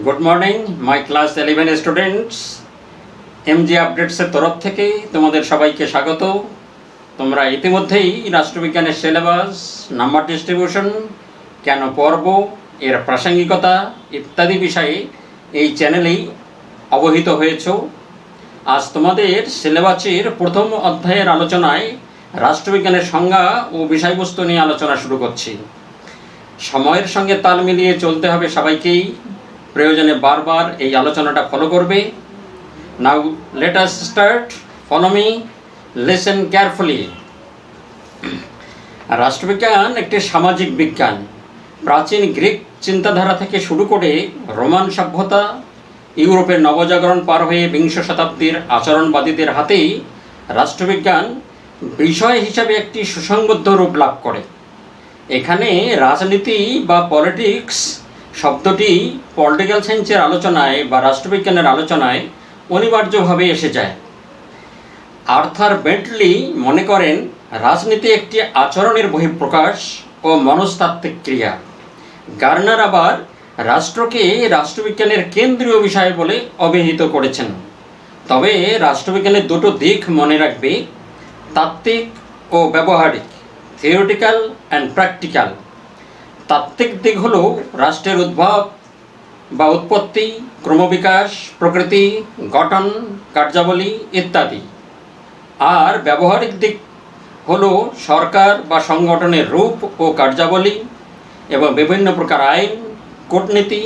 Good morning my class 11 students. MG আপডেটসের তরফ থেকে তোমাদের সবাইকে স্বাগত। তোমরা ইতিমধ্যেই রাষ্ট্রবিজ্ঞানের সিলেবাস, নাম্বার ডিস্ট্রিবিউশন, কেন পড়ব, এর প্রাসঙ্গিকতা ইত্যাদি বিষয়ে এই চ্যানেলেই অবহিত হয়েছ। আজ তোমাদের সিলেবাসের প্রথম অধ্যায়ের আলোচনায় রাষ্ট্রবিজ্ঞানের সংজ্ঞা ও বিষয়বস্তু নিয়ে আলোচনা শুরু করছি। সময়ের সঙ্গে তাল মিলিয়ে চলতে হবে সবাইকেই, প্রয়োজনে বারবার এই আলোচনাটা ফলো করবে। Now let us start, follow me, listen carefully. রাষ্ট্রবিজ্ঞান একটি সামাজিক বিজ্ঞান। প্রাচীন গ্রিক চিন্তাধারা থেকে শুরু করে রোমান সভ্যতা, ইউরোপের নবজাগরণ পার হয়ে বিংশ শতাব্দীর আচরণবাদীদের হাতেই রাষ্ট্রবিজ্ঞান বিষয় হিসাবে একটি সুসংবদ্ধ রূপ লাভ করে। এখানে রাজনীতি বা পলিটিক্স শব্দটি পলিটিক্যাল সায়েন্সের আলোচনায় বা রাষ্ট্রবিজ্ঞানের আলোচনায় অনিবার্যভাবে এসে যায়। আর্থার বেন্টলি মনে করেন রাজনীতি একটি আচরণের বহিঃপ্রকাশ ও মনস্তাত্ত্বিক ক্রিয়া। গার্নার আবার রাষ্ট্রকে রাষ্ট্রবিজ্ঞানের কেন্দ্রীয় বিষয় বলে অভিহিত করেছেন। তবে রাষ্ট্রবিজ্ঞানের দুটো দিক মনে রাখবে: তাত্ত্বিক ও ব্যবহারিক, থিওরিটিক্যাল অ্যান্ড প্র্যাকটিক্যাল। তাত্ত্বিক দিক হল রাষ্ট্রের উদ্ভব বা উৎপত্তি, ক্রমবিকাশ, প্রকৃতি, গঠন, কার্যাবলী ইত্যাদি। আর ব্যবহারিক দিক হল সরকার বা সংগঠনের রূপ ও কার্যাবলী এবং বিভিন্ন প্রকার আইন, কূটনীতি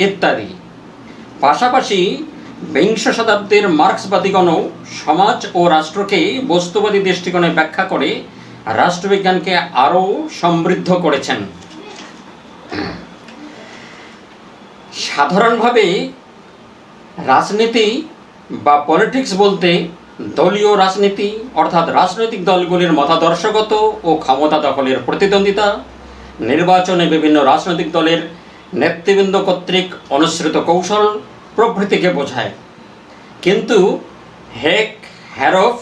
ইত্যাদি। পাশাপাশি বিংশ শতাব্দীর মার্ক্সবাদীগণও সমাজ ও রাষ্ট্রকে বস্তুবাদী দৃষ্টিকোণে ব্যাখ্যা করে রাষ্ট্রবিজ্ঞানকে আরও সমৃদ্ধ করেছেন। সাধারণভাবে রাজনীতি বা পলিটিক্স বলতে দলীয় রাজনীতি, অর্থাৎ রাজনৈতিক দলগুলির মতাদর্শগত ও ক্ষমতা দখলের প্রতিদ্বন্দ্বিতা, নির্বাচনে বিভিন্ন রাজনৈতিক দলের নেতৃবৃন্দ কর্তৃক অনুসৃত কৌশল প্রভৃতিকে বোঝায়। কিন্তু হেক, হ্যারফ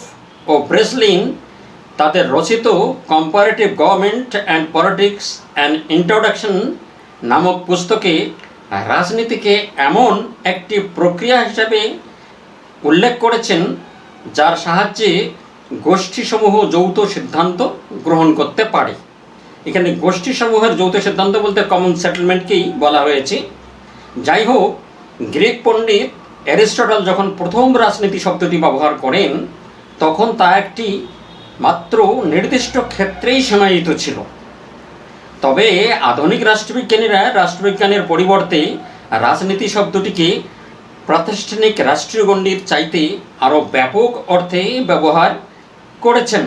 ও ব্রেসলিন তাদের রচিত comparative government and politics and introduction নামক পুস্তকে রাজনীতিকে এমন একটি প্রক্রিয়া হিসাবে উল্লেখ করেছেন যার সাহায্যে গোষ্ঠীসমূহ যৌথ সিদ্ধান্ত গ্রহণ করতে পারে। এখানে গোষ্ঠীসমূহের যৌথ সিদ্ধান্ত বলতে কমন সেটেলমেন্টকেই বলা হয়েছে। যাই হোক, গ্রিক পণ্ডিত অ্যারিস্টটল যখন প্রথম রাজনীতি শব্দটি ব্যবহার করেন তখন তা একটি মাত্র নির্দিষ্ট ক্ষেত্রেই সীমায়িত ছিল। তবে আধুনিক রাষ্ট্রবিজ্ঞানীরা রাষ্ট্রবিজ্ঞানের পরিবর্তে রাজনীতি শব্দটিকে প্রাতিষ্ঠানিক রাষ্ট্রীয় গণ্ডির চাইতে আরও ব্যাপক অর্থে ব্যবহার করেছেন।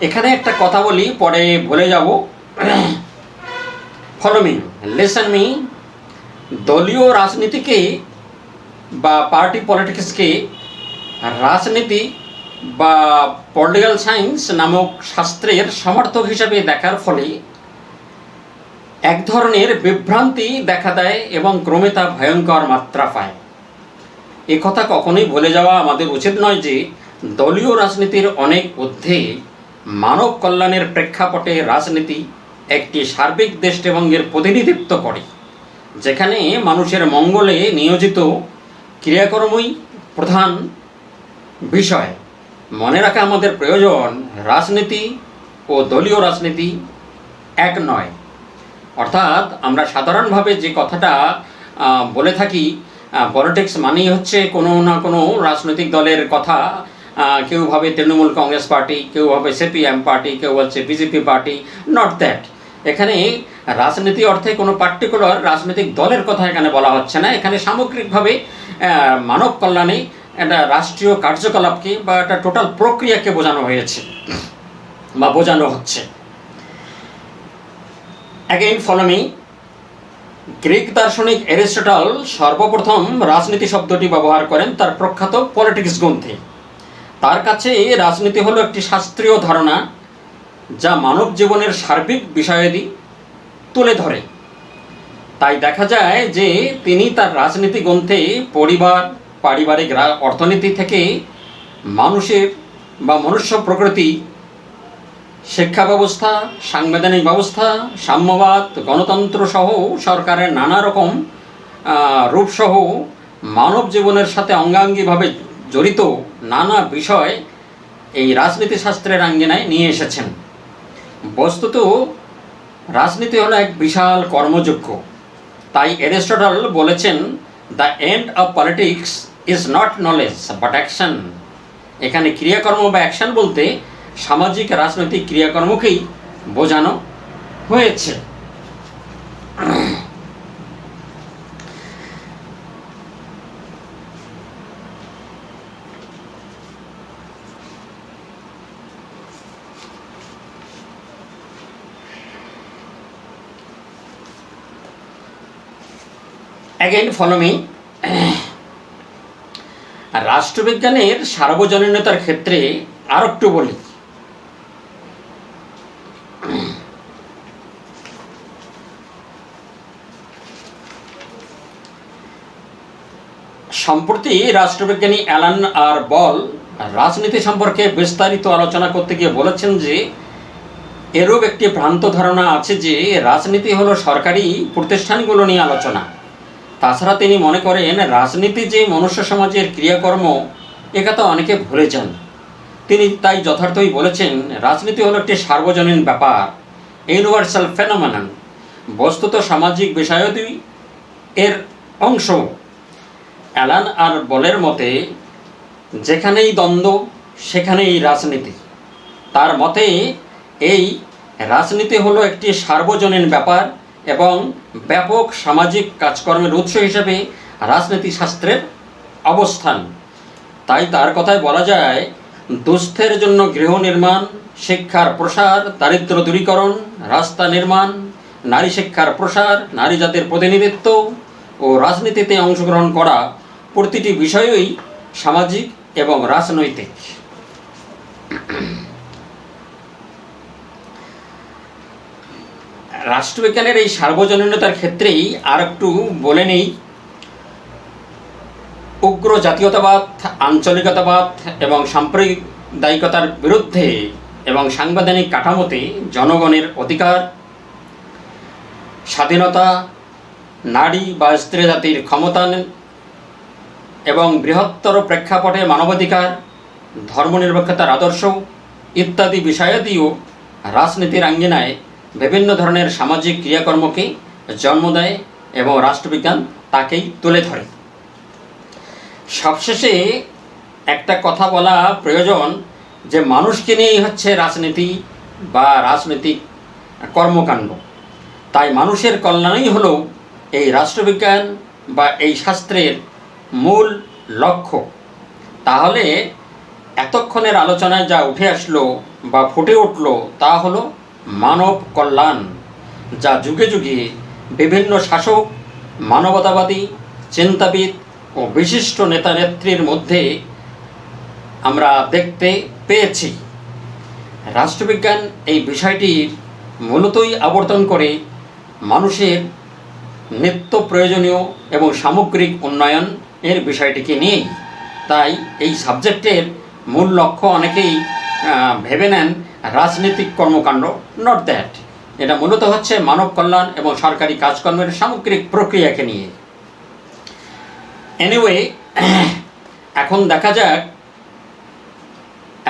এখানে একটা কথা বলি, পরে ভুলে যাব। Follow me, listen me. দলীয় রাজনীতিকে বা পার্টি পলিটিক্সকে রাজনীতি বা পলিটিক্যাল সায়েন্স নামক শাস্ত্রের সমর্থক হিসাবে দেখার ফলে এক ধরনের বিভ্রান্তি দেখা দেয় এবং ক্রমে তা ভয়ঙ্কর মাত্রা পায়। এ কথা কখনোই ভুলে যাওয়া আমাদের উচিত নয় যে দলীয় রাজনীতির অনেক ঊর্ধ্বে মানব কল্যাণের প্রেক্ষাপটে রাজনীতি একটি সার্বিক দৃষ্টিভঙ্গির প্রতিনিধিত্ব করে, যেখানে মানুষের মঙ্গলে নিয়োজিত ক্রিয়াকর্মই প্রধান বিষয়। মনে রাখা আমাদের প্রয়োজন, রাজনীতি ও দলীয় রাজনীতি এক নয়। অর্থাৎ আমরা সাধারণভাবে যে কথাটা বলে থাকি, পলিটিক্স মানেই হচ্ছে কোনো না কোনো রাজনৈতিক দলের কথা। কেউ ভাবে তৃণমূল কংগ্রেস পার্টি, কেউ ভাবে সিপিএম পার্টি, কেউ বলছে বিজেপি পার্টি। Not that. এখানে রাজনীতি অর্থে কোনো পার্টিকুলার রাজনৈতিক দলের কথা এখানে বলা হচ্ছে না। এখানে সামগ্রিকভাবে মানব কল্যাণে একটা রাষ্ট্রীয় কার্যকলাপকে বা একটা টোটাল প্রক্রিয়াকে বোঝানো হয়েছে বা বোঝানো হচ্ছে। Again follow me. গ্রিক দার্শনিক অ্যারিস্টটল সর্বপ্রথম রাজনীতি শব্দটি ব্যবহার করেন তার প্রখ্যাত পলিটিক্স গ্রন্থে। তার কাছে রাজনীতি হলো একটি শাস্ত্রীয় ধারণা যা মানব জীবনের সার্বিক বিষয়াদি তুলে ধরে। তাই দেখা যায় যে তিনি তার রাজনীতি গ্রন্থে পরিবার, পারিবারিক অর্থনীতি থেকে মানুষের বা মনুষ্য প্রকৃতি, শিক্ষা ব্যবস্থা, সাংবিধানিক ব্যবস্থা, সাম্যবাদ, গণতন্ত্র সহ সরকারের নানা রকম রূপসহ মানব জীবনের সাথে অঙ্গাঙ্গিভাবে জড়িত নানা বিষয় এই রাজনীতিশাস্ত্রের আঙ্গিনায় নিয়ে এসেছেন। বস্তুত রাজনীতি হলো এক বিশাল কর্মযজ্ঞ। তাই অ্যারিস্টটল বলেছেন, the end of politics is not knowledge but action. এখানে ক্রিয়াকর্ম বা অ্যাকশন বলতে সামাজিক রাজনৈতিক ক্রিয়াকর্মকেই বোঝানো হয়েছে। Again follow me. রাষ্ট্রবিজ্ঞানের সার্বজনীনতার ক্ষেত্রে আর একটু বলি। সম্প্রতি রাষ্ট্রবিজ্ঞানী অ্যালান আর বল রাজনীতি সম্পর্কে বিস্তারিত আলোচনা করতে গিয়ে বলেছেন যে এরূপ একটি ভ্রান্ত ধারণা আছে যে রাজনীতি হলো সরকারি প্রতিষ্ঠানগুলো নিয়ে আলোচনা। তাছাড়া তিনি মনে করেন রাজনীতি যে মনুষ্য সমাজের ক্রিয়াকর্ম, তো অনেকে ভুলে যান। তিনি তাই যথার্থই বলেছেন রাজনীতি হলো একটি সার্বজনীন ব্যাপার, ইউনিভার্সাল ফেনোমেনন। বস্তুত সামাজিক বিষয়াদি এর অংশ। অ্যালান আর বলের মতে যেখানেই দ্বন্দ্ব সেখানেই রাজনীতি। তার মতে এই রাজনীতি হলো একটি সার্বজনীন ব্যাপার এবং ব্যাপক সামাজিক কাজকর্মের উৎস হিসেবে রাজনীতি শাস্ত্রের অবস্থান। তাই তার কথায় বলা যায়, দুস্থের জন্য গৃহ নির্মাণ, শিক্ষার প্রসার, দারিদ্র দূরীকরণ, রাস্তা নির্মাণ, নারী শিক্ষার প্রসার, নারী জাতির প্রতিনিধিত্ব ও রাজনীতিতে অংশগ্রহণ করা প্রতিটি বিষয়ই সামাজিক এবং রাজনৈতিক। রাষ্ট্রবিজ্ঞানের এই সার্বজনীনতার ক্ষেত্রেই আর একটু বলে নেই, উগ্র জাতীয়তাবাদ, আঞ্চলিকতাবাদ এবং সাম্প্রদায়িকতার বিরুদ্ধে এবং সাংবিধানিক কাঠামোতে জনগণের অধিকার, স্বাধীনতা, নারী বা স্ত্রী জাতির ক্ষমতায়ন এবং বৃহত্তর প্রেক্ষাপটে মানবাধিকার, ধর্মনিরপেক্ষতার আদর্শ ইত্যাদি বিষয়াদিও রাজনীতির আঙ্গিনায় বিভিন্ন ধরনের সামাজিক ক্রিয়াকর্মকে জন্ম দেয় এবং রাষ্ট্রবিজ্ঞান তাকেই তুলে ধরে। সবশেষে একটা কথা বলা প্রয়োজন যে মানুষকে নিয়েই হচ্ছে রাজনীতি বা রাজনৈতিক কর্মকাণ্ড। তাই মানুষের কল্যাণই হলো এই রাষ্ট্রবিজ্ঞান বা এই শাস্ত্রের মূল লক্ষ্য। তাহলে এতক্ষণের আলোচনায় যা উঠে আসলো বা ফুটে উঠলো তা হলো মানব কল্যাণ, যা যুগে যুগে বিভিন্ন শাসক, মানবতাবাদী, চিন্তাবিদ ও বিশিষ্ট নেতা নেত্রীর মধ্যে আমরা দেখতে পেয়েছি। রাষ্ট্রবিজ্ঞান এই বিষয়টির মূলতই আবর্তন করে মানুষের নিত্য প্রয়োজনীয় এবং সামগ্রিক উন্নয়ন এর বিষয়টিকে নিয়েই। তাই এই সাবজেক্টের মূল লক্ষ্য অনেকেই ভেবে নেন রাজনৈতিক কর্মকাণ্ড, নট দ্যাট। এটা মূলত হচ্ছে মানব কল্যাণ এবং সরকারি কাজকর্মের সামগ্রিক প্রক্রিয়াকে নিয়ে। এনিওয়ে, এখন দেখা যাক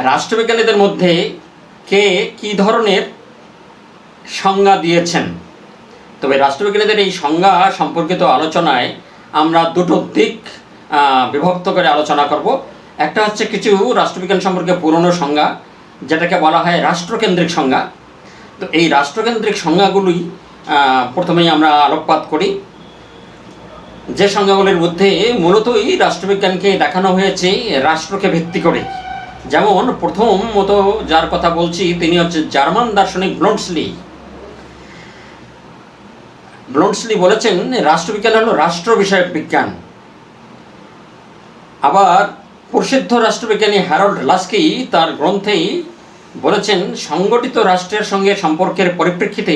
রাষ্ট্রবিজ্ঞানীদের মধ্যে কে কী ধরনের সংজ্ঞা দিয়েছেন। তবে রাষ্ট্রবিজ্ঞানীদের এই সংজ্ঞা সম্পর্কিত আলোচনায় আমরা দুটো দিক বিভক্ত করে আলোচনা করব। একটা হচ্ছে কিছু রাষ্ট্রবিজ্ঞান সম্পর্কে পুরনো সংজ্ঞা, যেটাকে বলা হয় রাষ্ট্রকেন্দ্রিক সংজ্ঞা। তো এই রাষ্ট্রকেন্দ্রিক সংজ্ঞাগুলোই প্রথমেই আমরা আলোকপাত করি, যে সংজ্ঞাগুলির মধ্যে মূলতই রাষ্ট্রবিজ্ঞানকে দেখানো হয়েছে রাষ্ট্রকে ভিত্তি করে। যেমন প্রথম মতো যার কথা বলছি তিনি হচ্ছে জার্মান দার্শনিক ব্লন্টসলি। ব্লন্টসলি বলেছেন রাষ্ট্রবিজ্ঞান হলো রাষ্ট্র বিষয়ক বিজ্ঞান। আবার প্রসিদ্ধ রাষ্ট্রবিজ্ঞানী হ্যারল্ড লাস্কি তার গ্রন্থেই বলেছেন সংগঠিত রাষ্ট্রের সঙ্গে সম্পর্কের পরিপ্রেক্ষিতে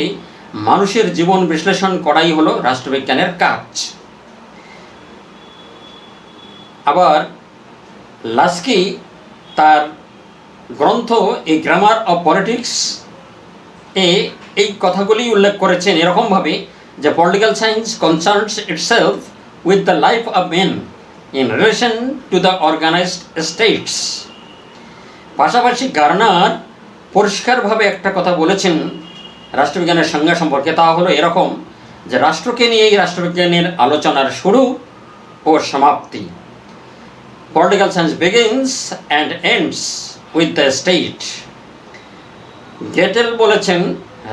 মানুষের জীবন বিশ্লেষণ করাই হলো রাষ্ট্রবিজ্ঞানের কাজ। আবার লাস্কি তার গ্রন্থ এ গ্রামার অফ পলিটিক্স এ এই কথাগুলি উল্লেখ করেছেন এরকমভাবে যে political science concerns itself with the life of men in relation to the organised states. পাশাপাশি গার্নার পরিষ্কারভাবে একটা কথা বলেছেন রাষ্ট্রবিজ্ঞানের সংজ্ঞা সম্পর্কে, তা হলো এরকম যে রাষ্ট্রকে নিয়েই রাষ্ট্রবিজ্ঞানের আলোচনার শুরু ও সমাপ্তি। Political science begins and ends with the state. Gettell বলেছেন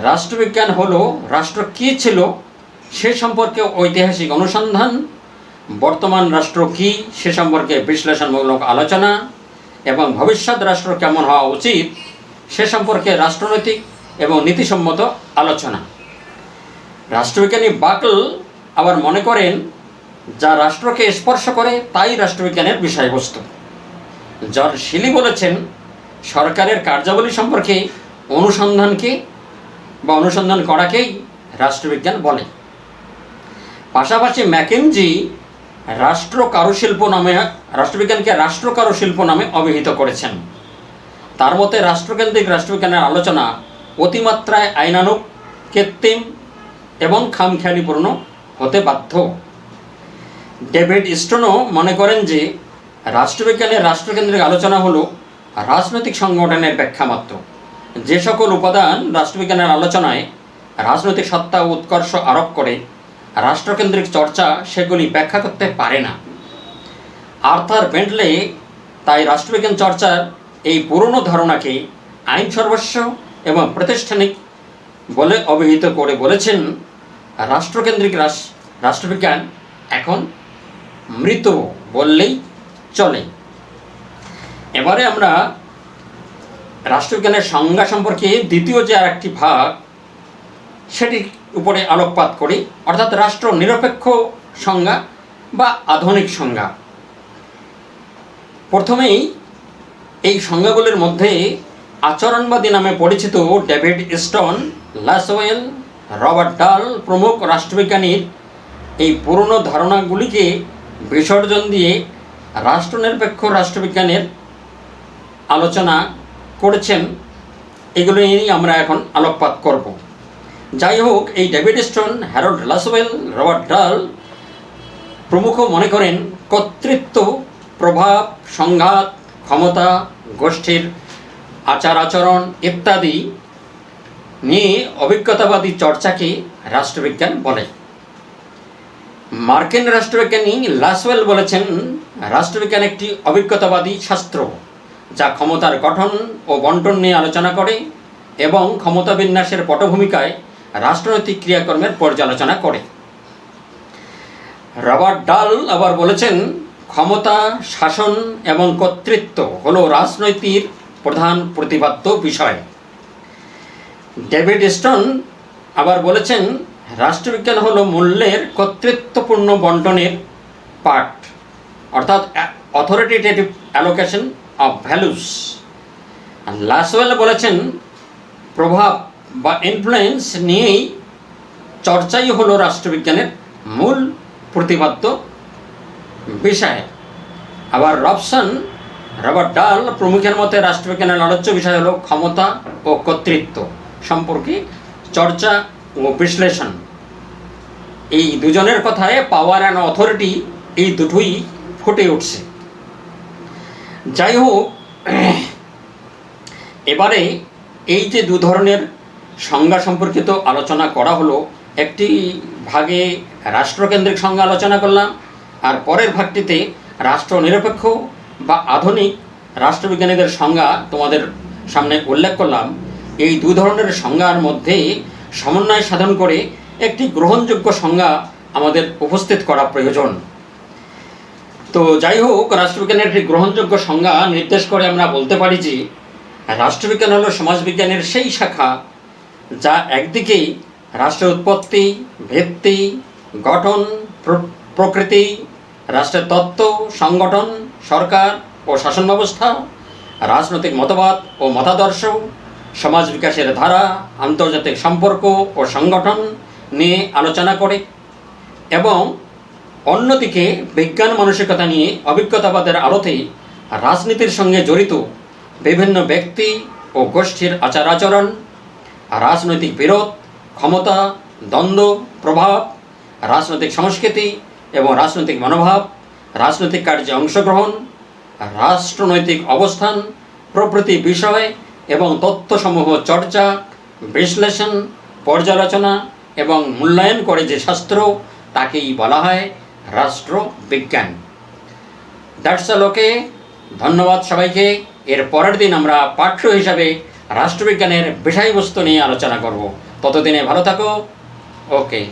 রাষ্ট্রবিজ্ঞান হলো রাষ্ট্র কী ছিল সে সম্পর্কে ঐতিহাসিক অনুসন্ধান, বর্তমান রাষ্ট্র কী সে সম্পর্কে বিশ্লেষণমূলক আলোচনা এবং ভবিষ্যৎ রাষ্ট্র কেমন হওয়া উচিত সে সম্পর্কে রাষ্ট্রনৈতিক এবং নীতিসম্মত আলোচনা। রাষ্ট্রবিজ্ঞানী বাকল আবার মনে করেন যা রাষ্ট্রকে স্পর্শ করে তাই রাষ্ট্রবিজ্ঞানের বিষয়বস্তু। জন শিলি বলেছেন সরকারের কার্যাবলী সম্পর্কে অনুসন্ধানকে বা অনুসন্ধান করাকেই রাষ্ট্রবিজ্ঞান বলে। পাশাপাশি ম্যাকেনজি রাষ্ট্রবিজ্ঞানকে রাষ্ট্র কারুশিল্প নামে অভিহিত করেছেন। তার মতে রাষ্ট্রকেন্দ্রিক রাষ্ট্রবিজ্ঞানের আলোচনা অতিমাত্রায় আইনানুগ, কৃত্রিম এবং খামখেয়ালিপূর্ণ হতে বাধ্য। ডেভিড স্টোনও মনে করেন যে রাষ্ট্রবিজ্ঞানের রাষ্ট্রকেন্দ্রিক আলোচনা হলো রাজনৈতিক সংগঠনের ব্যাখ্যা মাত্র। যে সকল উপাদান রাষ্ট্রবিজ্ঞানের আলোচনায় রাজনৈতিক সত্তা ও উৎকর্ষ আরোপ করে রাষ্ট্রকেন্দ্রিক চর্চা সেগুলি ব্যাখ্যা করতে পারে না। আর্থার বেন্টলে তাই রাষ্ট্রবিজ্ঞান চর্চার এই পুরনো ধারণাকে আইন সর্বস্ব এবং প্রাতিষ্ঠানিক বলে অভিহিত করে বলেছেন রাষ্ট্রকেন্দ্রিক রাষ্ট্রবিজ্ঞান এখন মৃত বললেই চলে। এবারে আমরা রাষ্ট্রবিজ্ঞানের সংজ্ঞা সম্পর্কে দ্বিতীয় যে আর একটি ভাগ সেটির উপরে আলোকপাত করি, অর্থাৎ রাষ্ট্র নিরপেক্ষ সংজ্ঞা বা আধুনিক সংজ্ঞা। প্রথমেই এই সংজ্ঞাগুলির মধ্যে আচরণবাদী নামে পরিচিত ডেভিড স্টোন, লাসওয়েল, রবার্ট ডাল প্রমুখ রাষ্ট্রবিজ্ঞানীর এই পুরনো ধারণাগুলিকে বিসর্জন দিয়ে রাষ্ট্রনিরপেক্ষ রাষ্ট্রবিজ্ঞানের আলোচনা করেছেন। এগুলো নিয়েই আমরা এখন আলোকপাত করব। যাই হোক, এই ডেভিড স্টোন, হ্যারল্ড লাসওয়েল, রবার্ট ডাল প্রমুখ মনে করেন কর্তৃত্ব, প্রভাব, সংঘাত, ক্ষমতা, গোষ্ঠীর আচার আচরণ ইত্যাদি নিয়ে অভিজ্ঞতাবাদী চর্চাকে রাষ্ট্রবিজ্ঞান বলে। মার্কিন রাষ্ট্রবিজ্ঞানী লাসওয়েল বলেছেন রাষ্ট্রবিজ্ঞান একটি অভিজ্ঞতাবাদী শাস্ত্র যা ক্ষমতার গঠন ও বন্টন নিয়ে আলোচনা করে এবং ক্ষমতা বিন্যাসের পটভূমিকায় রাষ্ট্রনৈতিক ক্রিয়াকর্মের পর্যালোচনা করে। রবার্ট ডাল আবার বলেছেন ক্ষমতা, শাসন এবং কর্তৃত্ব হলো রাজনৈতিক প্রধান প্রতিপাদ্য বিষয়। ডেভিড স্টোন আবার বলেছেন রাষ্ট্রবিজ্ঞান হলো মূল্যের কর্তৃত্বপূর্ণ বন্টনের পাঠ, অর্থাৎ অথরিটেটিভ অ্যালোকেশন অফ ভ্যালুস। লাসওয়েল বলেছেন প্রভাব বা ইনফ্লুয়েন্স নিয়েই চর্চাই হলো রাষ্ট্রবিজ্ঞানের মূল প্রতিপাদ্য বিষয়। আবার রবসন, রবার্ট ডাল প্রমুখের মতে রাষ্ট্রবিজ্ঞানের আলোচ্য বিষয় হলো ক্ষমতা ও কর্তৃত্ব সম্পর্কে চর্চা ও বিশ্লেষণ। এই দুজনের কথায় পাওয়ার অ্যান্ড অথরিটি এই দুটোই ফুটে উঠছে। যাই হোক, এবারে এই যে দু ধরনের সংজ্ঞা সম্পর্কিত আলোচনা করা হলো, একটি ভাগে রাষ্ট্রকেন্দ্রিক সংজ্ঞা আলোচনা করলাম, আর পরের ভাগটিতে রাষ্ট্র নিরপেক্ষ বা আধুনিক রাষ্ট্রবিজ্ঞানীদের সংজ্ঞা তোমাদের সামনে উল্লেখ করলাম। এই দু ধরনের সংজ্ঞার মধ্যে সমন্বয় সাধন করে একটি গ্রহণযোগ্য সংজ্ঞা আমাদের উপস্থিত করা প্রয়োজন। তো যাই হোক, রাষ্ট্রবিজ্ঞানের একটি গ্রহণযোগ্য সংজ্ঞা নির্দেশ করে আমরা বলতে পারি যে রাষ্ট্রবিজ্ঞান হলো সমাজবিজ্ঞানের সেই শাখা যা একদিকে রাষ্ট্রের উৎপত্তি, ভিত্তি, গঠন, প্রকৃতি, রাষ্ট্রের তত্ত্ব, সংগঠন, সরকার ও শাসন ব্যবস্থা, রাজনৈতিক মতবাদ ও মতাদর্শ, সমাজ বিকাশের ধারা, আন্তর্জাতিক সম্পর্ক ও সংগঠন নিয়ে আলোচনা করে এবং অন্যদিকে বিজ্ঞান মানসিকতা নিয়ে অভিজ্ঞতাবাদের আলোতে রাজনীতির সঙ্গে জড়িত বিভিন্ন ব্যক্তি ও গোষ্ঠীর আচার আচরণ, রাজনৈতিক বিরোধ, ক্ষমতা, দ্বন্দ্ব, প্রভাব, রাজনৈতিক সংস্কৃতি এবং রাজনৈতিক মনোভাব, রাজনৈতিক কার্যে অংশগ্রহণ, রাষ্ট্রনৈতিক অবস্থান প্রভৃতি বিষয় এবং তথ্যসমূহ চর্চা, বিশ্লেষণ, পর্যালোচনা এবং মূল্যায়ন করে যে শাস্ত্র, তাকেই বলা হয় রাষ্ট্রবিজ্ঞান। That's all. ওকে, ধন্যবাদ সবাইকে। এর পরের দিন আমরা পাঠ্য হিসাবে রাষ্ট্রবিজ্ঞানের বিষয়বস্তু নিয়ে আলোচনা করব। ততদিনে ভালো থাকো। ওকে।